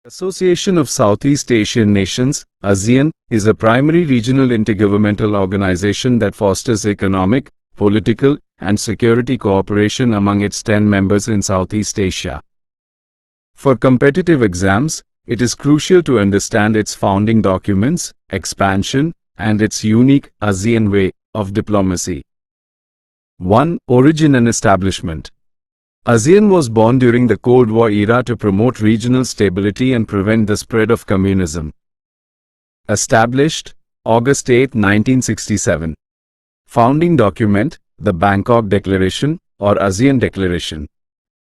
Association of Southeast Asian Nations, ASEAN, is a primary regional intergovernmental organization that fosters economic, political, and security cooperation among its 10 members in Southeast Asia. For competitive exams, it is crucial to understand its founding documents, expansion, and its unique ASEAN way of diplomacy. 1. Origin and establishment. ASEAN was born during the Cold War era to promote regional stability and prevent the spread of communism. Established August 8, 1967. Founding document, the Bangkok Declaration or ASEAN Declaration.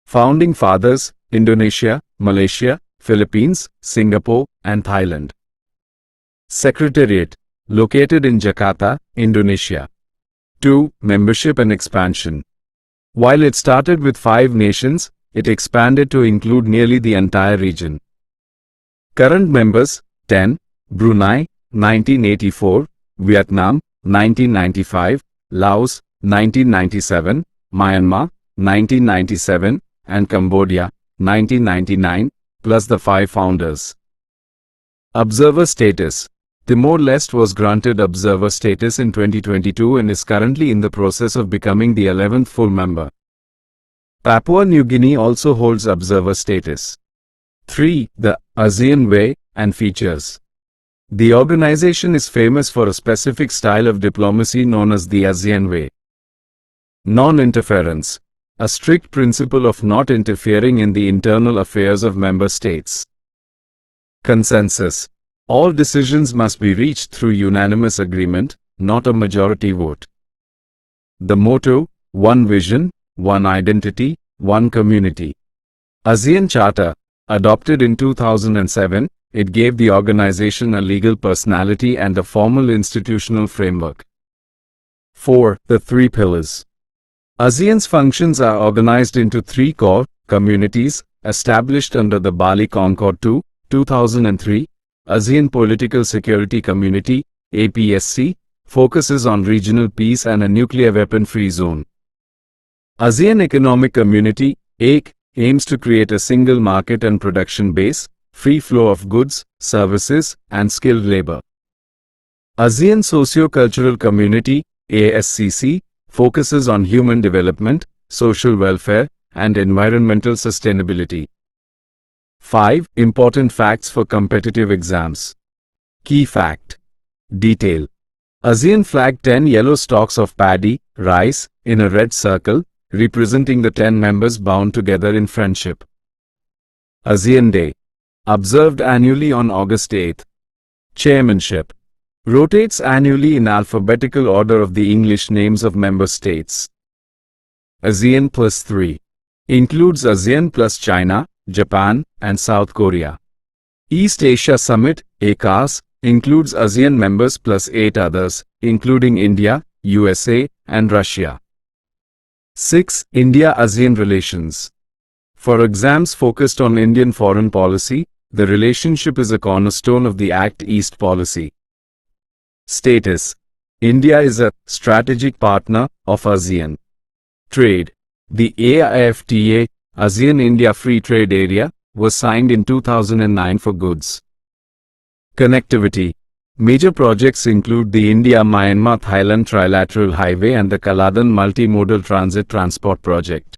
Founding fathers, Indonesia, Malaysia, Philippines, Singapore, and Thailand. Secretariat, located in Jakarta, Indonesia. 2. Membership and expansion. While it started with 5 nations, it expanded to include nearly the entire region. Current members: 10. Brunei, 1984, Vietnam, 1995, Laos, 1997, Myanmar, 1997, and Cambodia, 1999, plus the 5 founders. Observer status. Timor-Leste was granted observer status in 2022 and is currently in the process of becoming the 11th full member. Papua New Guinea also holds observer status. 3. The ASEAN Way and features. The organization is famous for a specific style of diplomacy known as the ASEAN Way. Non-interference. A strict principle of not interfering in the internal affairs of member states. Consensus. All decisions must be reached through unanimous agreement, not a majority vote. The motto: One Vision, One Identity, One Community. ASEAN Charter, adopted in 2007, it gave the organization a legal personality and a formal institutional framework. 4. The 3 pillars. ASEAN's functions are organized into 3 core communities, established under the Bali Concord II, 2003. ASEAN Political Security Community, APSC, focuses on regional peace and a nuclear weapon-free zone. ASEAN Economic Community, AEC, aims to create a single market and production base, free flow of goods, services, and skilled labor. ASEAN Socio-Cultural Community, ASCC, focuses on human development, social welfare, and environmental sustainability. 5. Important facts for competitive exams. Key fact. Detail. ASEAN flag 10 yellow stalks of paddy, rice, in a red circle, representing the 10 members bound together in friendship. ASEAN Day. Observed annually on August 8. Chairmanship. Rotates annually in alphabetical order of the English names of member states. ASEAN plus 3. Includes ASEAN plus China, Japan, and South Korea. East Asia Summit, ACAS, includes ASEAN members plus 8 others, including India, USA, and Russia. 6. India-ASEAN relations. For exams focused on Indian foreign policy, the relationship is a cornerstone of the Act East policy. Status. India is a strategic partner of ASEAN. Trade. The AIFTA, ASEAN-India Free Trade Area, was signed in 2009 for goods. Connectivity. Major projects include the India-Myanmar-Thailand Trilateral Highway and the Kaladan Multimodal Transit Transport Project.